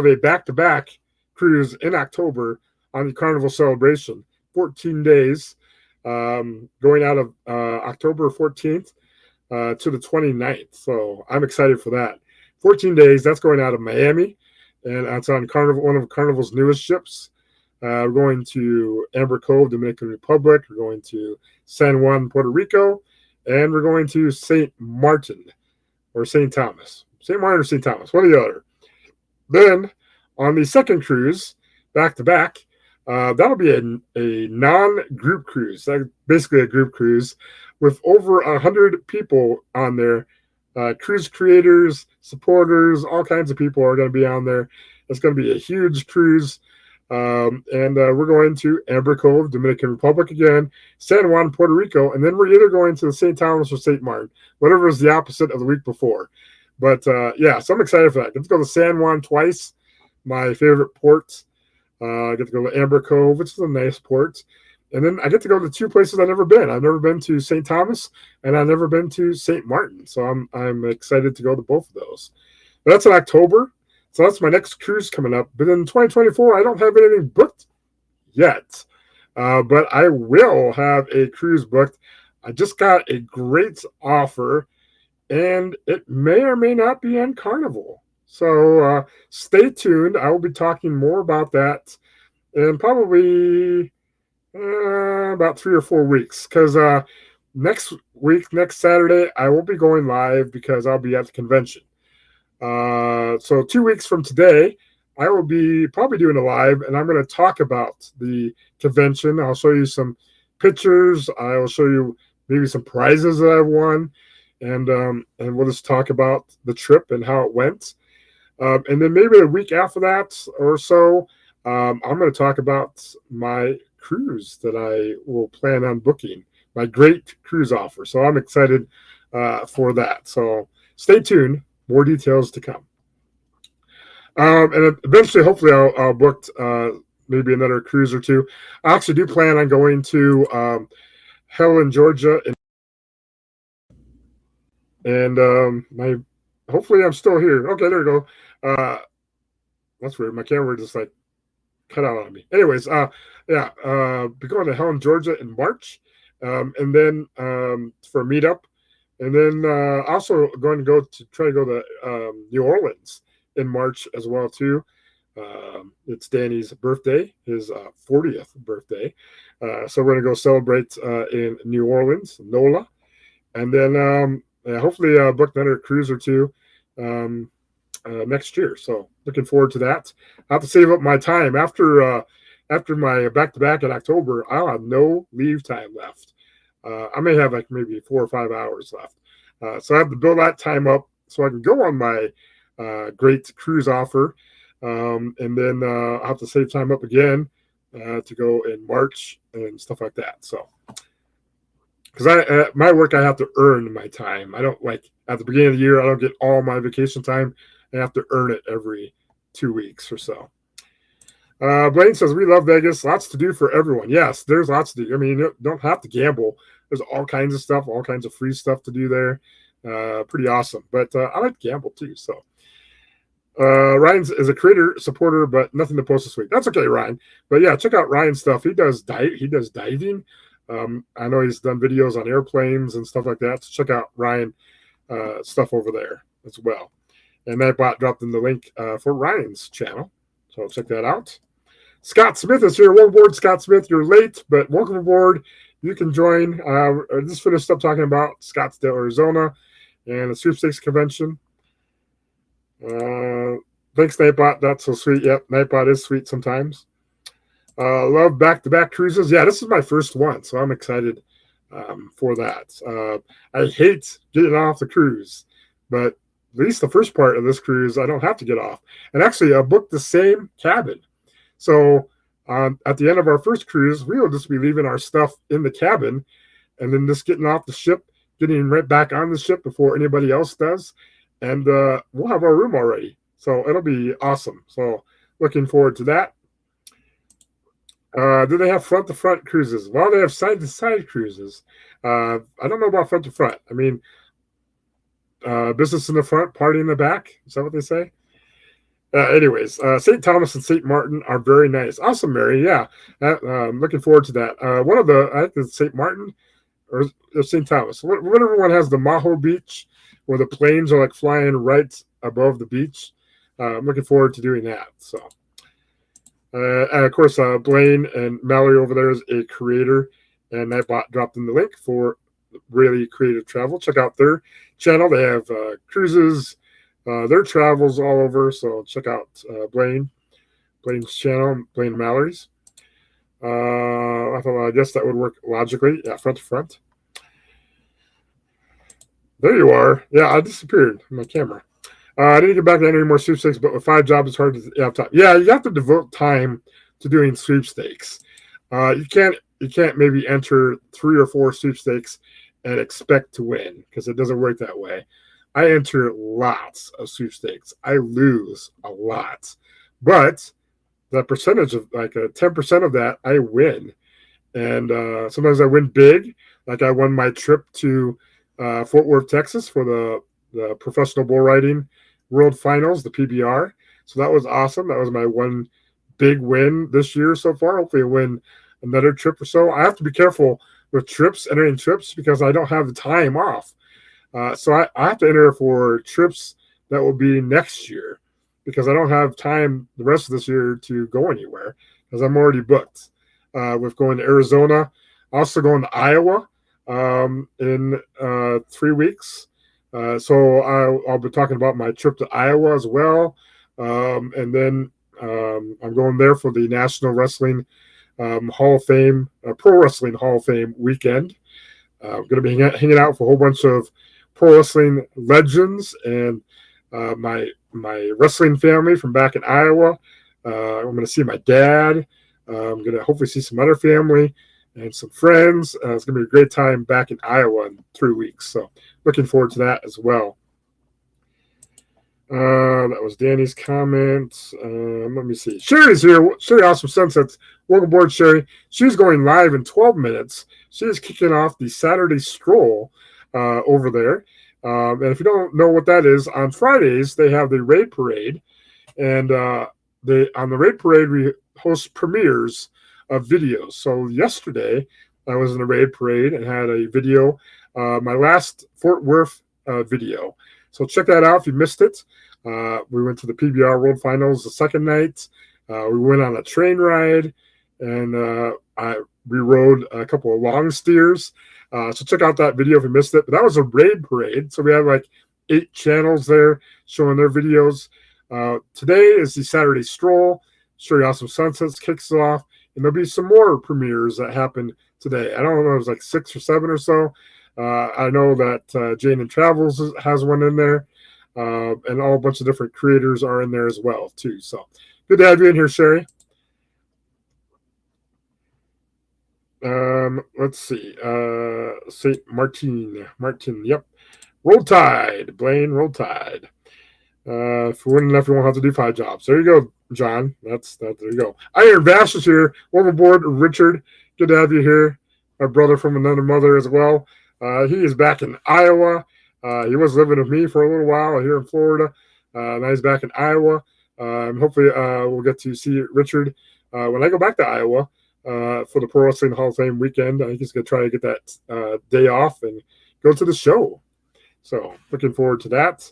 a back-to-back cruise in October on the Carnival Celebration, 14 days, going out of October 14th to the 29th. So I'm excited for that. 14 days. That's going out of Miami, and that's on Carnival, one of Carnival's newest ships. We're going to Amber Cove, Dominican Republic. We're going to San Juan, Puerto Rico, and we're going to St. Martin or St. Thomas. St. Martin or St. Thomas, one or the other. Then on the second cruise, back to back, that'll be a non-group cruise, basically a group cruise with over 100 people on there. Cruise creators, supporters, all kinds of people are going to be on there. It's going to be a huge cruise. And we're going to Amber Cove, Dominican Republic again, San Juan, Puerto Rico, and then we're either going to St. Thomas or St. Martin, whatever is the opposite of the week before. But yeah, so I'm excited for that. I get to go to San Juan twice, my favorite port. I get to go to Amber Cove, which is a nice port. And then I get to go to two places I've never been. I've never been to St. Thomas, and I've never been to St. Martin. So I'm excited to go to both of those. But that's in October. So that's my next cruise coming up. But in 2024, I don't have anything booked yet. But I will have a cruise booked. I just got a great offer, and it may or may not be on Carnival. So stay tuned. I will be talking more about that in probably about 3 or 4 weeks. Because next week, next Saturday, I won't be going live because I'll be at the convention. So 2 weeks from today, I will be probably doing a live, and I'm going to talk about the convention. I'll show you some pictures. I will show you maybe some prizes that I've won, and we'll just talk about the trip and how it went. And then maybe a week after that or so, I'm going to talk about my cruise that I will plan on booking, my great cruise offer. So I'm excited for that. So stay tuned. More details to come. And eventually, hopefully, I'll book maybe another cruise or two. I actually do plan on going to Helen, Georgia, and hopefully I'm still here. Okay, there we go. That's weird. My camera just like cut out on me. Anyways, yeah, be going to Helen, Georgia in March, and then for a meetup. And then also going to try to go to New Orleans in March as well too. It's Danny's birthday, his 40th birthday. So we're going to go celebrate in New Orleans, NOLA. And then hopefully book another cruise or two next year. So looking forward to that. I have to save up my time. After my back-to-back in October, I'll have no leave time left. I may have like maybe 4 or 5 hours left. So I have to build that time up so I can go on my great cruise offer. And then I'll have to save time up again to go in March and stuff like that. So, because my work, I have to earn my time. I don't like at the beginning of the year, I don't get all my vacation time. I have to earn it every 2 weeks or so. Blaine says, we love Vegas. Lots to do for everyone. Yes, there's lots to do. I mean, you don't have to gamble. There's all kinds of stuff, all kinds of free stuff to do there. Pretty awesome. But I like to gamble too. So Ryan is a creator, supporter, but nothing to post this week. That's okay, Ryan. But yeah, check out Ryan's stuff. He does diving. I know he's done videos on airplanes and stuff like that. So check out Ryan stuff over there as well. And that bot dropped in the link for Ryan's channel. So check that out. Scott Smith is here. Welcome aboard, Scott Smith. You're late, but welcome aboard. You can join. I just finished up talking about Scottsdale, Arizona, and the Sweepstakes Convention. Thanks, Nightbot. That's so sweet. Yep, Nightbot is sweet sometimes. Love back-to-back cruises. Yeah, this is my first one, so I'm excited for that. I hate getting off the cruise, but at least the first part of this cruise, I don't have to get off. And actually, I booked the same cabin. So at the end of our first cruise, we will just be leaving our stuff in the cabin and then just getting off the ship, getting right back on the ship before anybody else does. And we'll have our room already. So it'll be awesome. So looking forward to that. Do they have front-to-front cruises? Well, they have side-to-side cruises. I don't know about front-to-front. I mean, business in the front, party in the back. Is that what they say? Anyways, St. Thomas and St. Martin are very nice. Awesome, Mary. Yeah, I'm looking forward to that. I think St. Martin or St. Thomas, whatever one has the Maho Beach, where the planes are like flying right above the beach. I'm looking forward to doing that. So, and of course, Blaine and Mallory over there is a creator, and I dropped in the link for really creative travel. Check out their channel. They have cruises, their travels all over. So check out Blaine's channel, Blaine Mallory's. I guess that would work logically. Yeah, front to front. There you are. Yeah, I disappeared from my camera. I didn't get back to any more sweepstakes, but with 5 jobs, it's hard to have time. Yeah, you have to devote time to doing sweepstakes. You can't maybe enter 3 or 4 sweepstakes and expect to win, because it doesn't work that way. I enter lots of sweepstakes. I lose a lot, but the percentage of like 10% of that I win, and sometimes I win big. Like I won my trip to Fort Worth, Texas, for the professional bull riding world finals, the PBR. So that was awesome. That was my one big win this year so far. Hopefully I win another trip or so. I have to be careful with entering trips, because I don't have the time off. So I have to enter for trips that will be next year, because I don't have time the rest of this year to go anywhere, because I'm already booked with going to Arizona. Also going to Iowa in 3 weeks. So I'll be talking about my trip to Iowa as well. And then I'm going there for the National Wrestling Hall of Fame, Pro Wrestling Hall of Fame weekend. I'm going to be hanging out with a whole bunch of pro wrestling legends and my wrestling family from back in Iowa. I'm going to see my dad. I'm going to hopefully see some other family and some friends. It's going to be a great time back in Iowa in 3 weeks. So looking forward to that as well. That was Danny's comment. Let me see. Sherry's here. Sherry Awesome Sunsets. Welcome aboard, Sherry. She's going live in 12 minutes. She is kicking off the Saturday Stroll over there. And if you don't know what that is, on Fridays they have the Raid Parade. And on the Raid Parade, we host premieres of videos. So yesterday, I was in the Raid Parade and had a video, my last Fort Worth video. So check that out if you missed it. We went to the PBR World Finals the second night. We went on a train ride, and we rode a couple of long steers. So check out that video if you missed it. But that was a Raid Parade. So we had like 8 channels there showing their videos. Today is the Saturday Stroll. Sherry Awesome Sunsets kicks off. And there'll be some more premieres that happen today. I don't know, it was like 6 or 7 or so. I know that Jane and Travels has one in there. And a bunch of different creators are in there as well, too. So good to have you in here, Sherry. Let's see. St. Martin, yep. Roll Tide, Blaine, Roll Tide. If you win enough, you won't have to do 5 jobs. There you go, John. There you go. Iron Bash is here. Welcome aboard, Richard. Good to have you here. My brother from another mother as well. He is back in Iowa. He was living with me for a little while here in Florida. Now he's back in Iowa. Hopefully we'll get to see Richard when I go back to Iowa for the Pro Wrestling Hall of Fame weekend. I think he's going to try to get that day off and go to the show. So looking forward to that.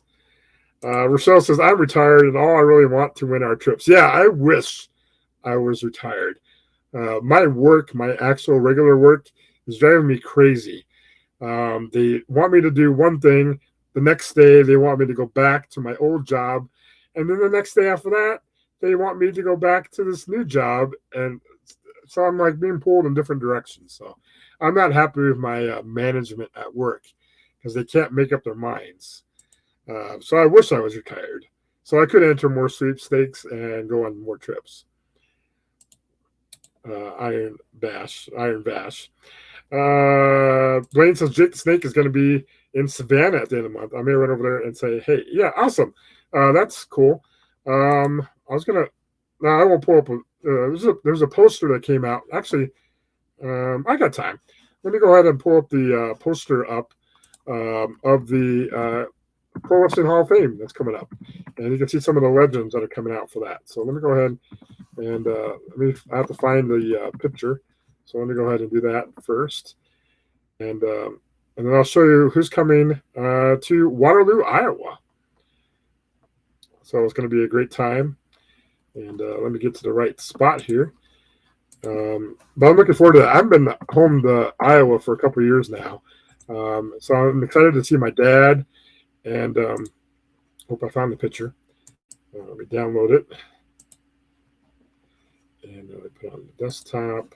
Rochelle says, I'm retired and all I really want to win our trips. Yeah, I wish I was retired. My work, my actual regular work, is driving me crazy. They want me to do one thing. The next day, they want me to go back to my old job. And then the next day after that, they want me to go back to this new job. And so I'm like being pulled in different directions. So I'm not happy with my management at work, because they can't make up their minds. So I wish I was retired, so I could enter more sweepstakes and go on more trips. Iron Bash. Blaine says Jake the Snake is going to be in Savannah at the end of the month. I may run over there and say, hey, yeah, awesome. That's cool. I was going to, no, I won't pull up. There's a poster that came out. Actually, I got time. Let me go ahead and pull up the poster up of the Pro Wrestling Hall of Fame that's coming up, and you can see some of the legends that are coming out for that. So let me go ahead and I have to find the picture. So let me go ahead and do that first. then I'll show you who's coming to Waterloo, Iowa. So it's going to be a great time. And let me get to the right spot here. But I'm looking forward to it. I've been home to Iowa for a couple of years now. So I'm excited to see my dad. And hope I found the picture. Let me download it. And I put it on the desktop.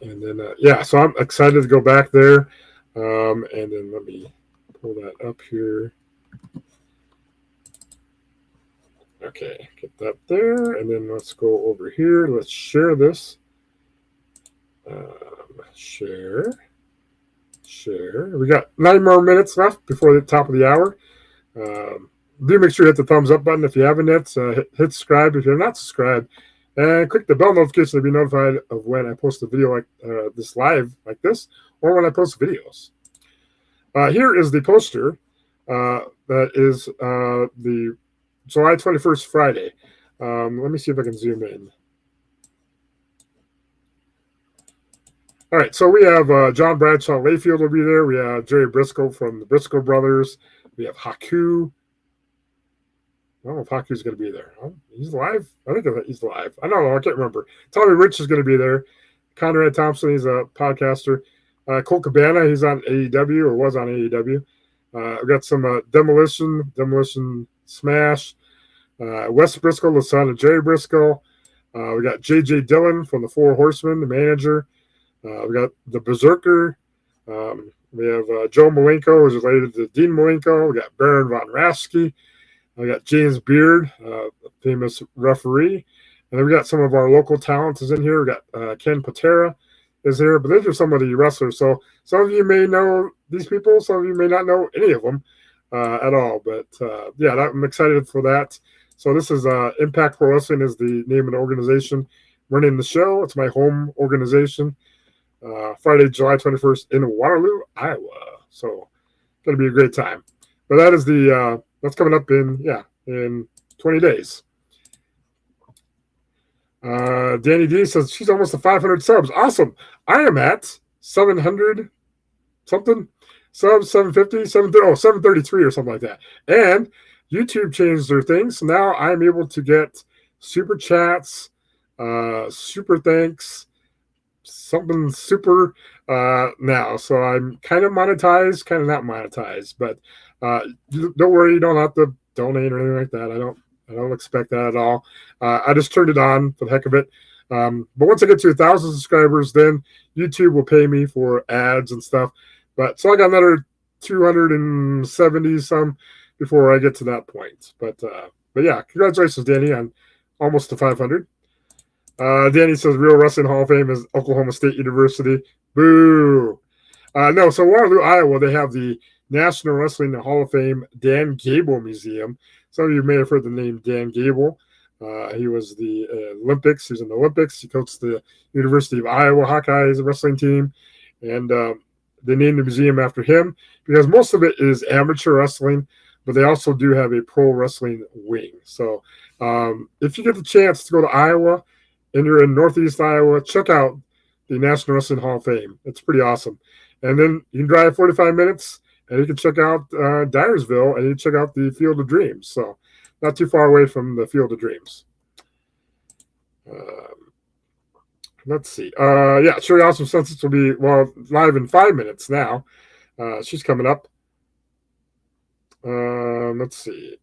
And then, so I'm excited to go back there. And then let me pull that up here. Okay, get that there. And then let's go over here. Let's share this. Share. We got 9 more minutes left before the top of the hour. Do make sure you hit the thumbs up button if you haven't yet. Hit subscribe if you're not subscribed. And click the bell notification to be notified of when I post a video like this live like this, or when I post videos. Here is the poster that is the July 21st Friday. Let me see if I can zoom in. All right, so we have John Bradshaw Layfield will be there. We have Jerry Briscoe from the Briscoe Brothers. We have Haku. I don't know if Haku's going to be there. He's live. I think he's live. I don't know. I can't remember. Tommy Rich is going to be there. Conrad Thompson, he's a podcaster. Colt Cabana, he's on AEW or was on AEW. We got some Demolition Smash. Wes Briscoe, the son of Jerry Briscoe. We got J.J. Dillon from the Four Horsemen, the manager. We got the Berserker. We have Joe Malenko, who's related to Dean Malenko. We got Baron Von Raschke. We got James Beard, a famous referee. And then we got some of our local talents is in here. We got Ken Patera is here. But these are some of the wrestlers. So some of you may know these people. Some of you may not know any of them at all. But, I'm excited for that. So this is Impact Pro Wrestling is the name of the organization running the show. It's my home organization. Friday, July 21st in Waterloo, Iowa. So going to be a great time. But that is that's coming up in 20 days. Danny D says she's almost at 500 subs. Awesome. I am at 700 something subs, 750, 733 or something like that. And YouTube changed their things. So now I'm able to get super chats, super thanks, something super now. So I'm kind of monetized, kind of not monetized, but don't worry, you don't have to donate or anything like that. I don't expect that at all. I just turned it on for the heck of it. But once I get to 1,000 subscribers, then YouTube will pay me for ads and stuff. But so I got another 270 some before I get to that point. But yeah, congratulations, Danny, on almost to 500. Danny says Real Wrestling Hall of Fame is Oklahoma State University. Boo. No, so Waterloo, Iowa, they have the National Wrestling Hall of Fame Dan Gable Museum. Some of you may have heard the name Dan Gable. He was the Olympics. He was in the Olympics. He coached the University of Iowa Hawkeyes wrestling team. And they named the museum after him because most of it is amateur wrestling, but they also do have a pro wrestling wing. So if you get the chance to go to Iowa and you're in Northeast Iowa, check out the National Wrestling Hall of Fame. It's pretty awesome. And then you can drive 45 minutes and you can check out Dyersville and you can check out the Field of Dreams. So not too far away from the Field of Dreams. Let's see. Sherry Awesome Census will be live in 5 minutes now. She's coming up. Let's see.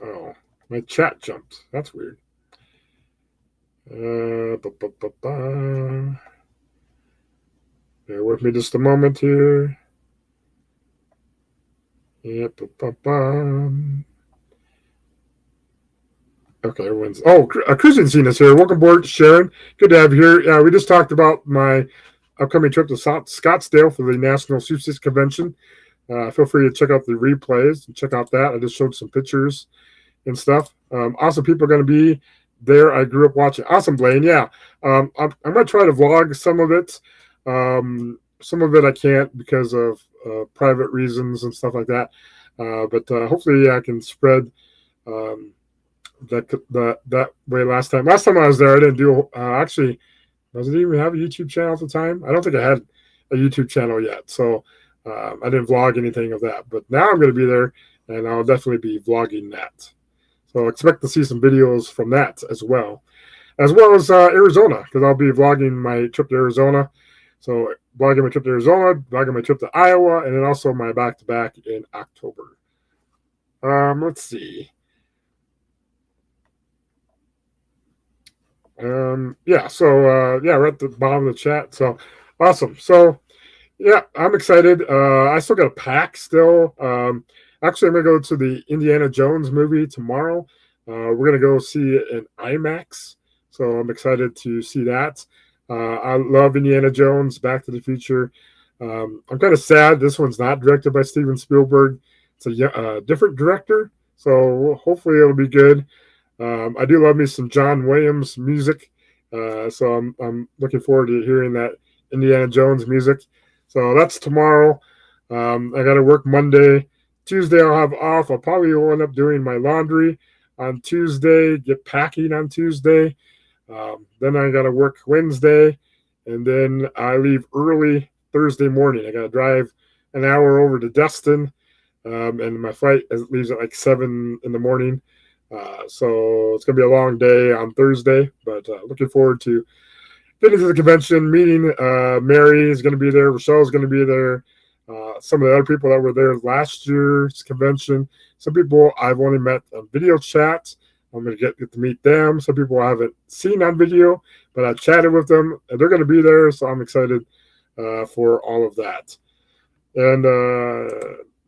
Oh, my chat jumped. That's weird. Bear with me just a moment here. Okay, everyone's. Cruising Scene is here. Welcome aboard, Sharon. Good to have you here. We just talked about my upcoming trip to Scottsdale for the National Sweepstakes Convention. Feel free to check out the replays and check out that. I just showed some pictures and stuff. Awesome people are going to be there. I grew up watching. Awesome, Blaine. Yeah. I'm going to try to vlog some of it. Some of it I can't because of private reasons and stuff like that. But hopefully I can spread that way last time. Last time I was there, I didn't do actually. Does it even have a YouTube channel at the time? I don't think I had a YouTube channel yet. So I didn't vlog anything of that. But now I'm going to be there, and I'll definitely be vlogging that. So expect to see some videos from that as well as Arizona, because I'll be vlogging my trip to Arizona. So vlogging my trip to Arizona, vlogging my trip to Iowa, and then also my back-to-back in October. Let's see. Yeah, so we're at the bottom of the chat. So awesome. So yeah, I'm excited. I still got to pack still. Actually, I'm gonna go to the Indiana Jones movie tomorrow. We're gonna go see it in IMAX. So I'm excited to see that. I love Indiana Jones, Back to the Future. I'm kind of sad this one's not directed by Steven Spielberg. It's a different director, so hopefully it'll be good. I do love me some John Williams music, so I'm looking forward to hearing that Indiana Jones music. So that's tomorrow. I got to work Monday. Tuesday I'll have off. I'll probably end up doing my laundry on Tuesday, get packing on Tuesday. Then I got to work Wednesday, and then I leave early Thursday morning. I got to drive an hour over to Destin, and my flight leaves at like 7 in the morning. So it's going to be a long day on Thursday, but looking forward to getting to the convention, meeting Mary is going to be there, Rochelle is going to be there, some of the other people that were there last year's convention. Some people I've only met on video chat. I'm going to get to meet them. Some people I haven't seen on video, but I chatted with them, and they're going to be there, so I'm excited for all of that. And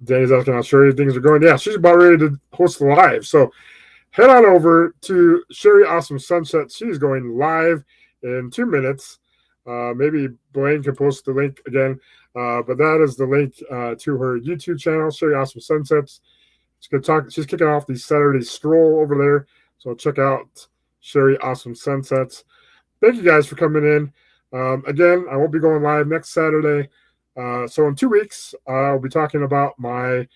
Danny's asking how Sherry things are going. Yeah, she's about ready to host the live. So head on over to Sherry Awesome Sunset. She's going live in 2 minutes. Maybe Blaine can post the link again. But that is the link to her YouTube channel, Sherry Awesome Sunsets. She's kicking off the Saturday stroll over there. So check out Sherry Awesome Sunsets. Thank you guys for coming in. Again, I won't be going live next Saturday. So in 2 weeks, I'll be talking about my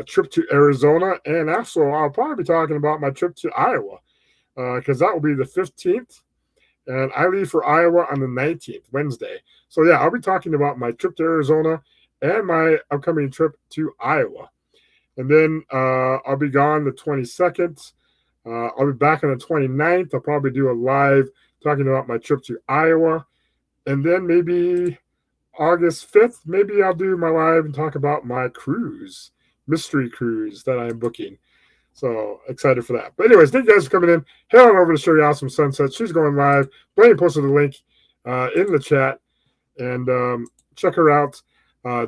trip to Arizona, and also I'll probably be talking about my trip to Iowa, because that will be the 15th, and I leave for Iowa on the 19th, Wednesday. So yeah, I'll be talking about my trip to Arizona and my upcoming trip to Iowa. And then I'll be gone the 22nd. I'll be back on the 29th. I'll probably do a live talking about my trip to Iowa. And then maybe August 5th, maybe I'll do my live and talk about my cruise, mystery cruise that I'm booking. So excited for that. But anyways, thank you guys for coming in. Head on over to Sherry Awesome Sunset. She's going live. Blaine posted the link in the chat. And check her out.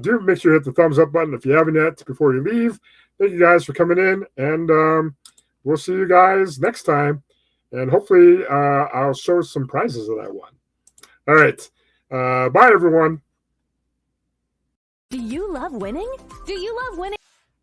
Do make sure you hit the thumbs up button if you haven't yet before you leave. Thank you guys for coming in. And we'll see you guys next time. And hopefully I'll show some prizes that I won. All right. Bye, everyone. Do you love winning? Do you love winning?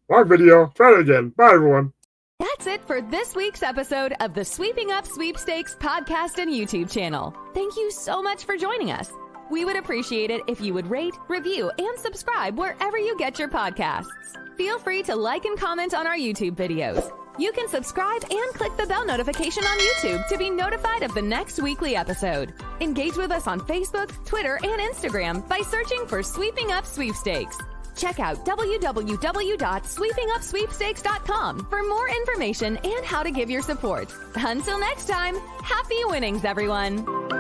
Long video. Try it again. Bye, everyone. That's it for this week's episode of the Sweeping Up Sweepstakes podcast and YouTube channel. Thank you so much for joining us. We would appreciate it if you would rate, review, and subscribe wherever you get your podcasts. Feel free to like and comment on our YouTube videos. You can subscribe and click the bell notification on YouTube to be notified of the next weekly episode. Engage with us on Facebook, Twitter, and Instagram by searching for Sweeping Up Sweepstakes. Check out www.sweepingupsweepstakes.com for more information and how to give your support. Until next time, happy winnings, everyone!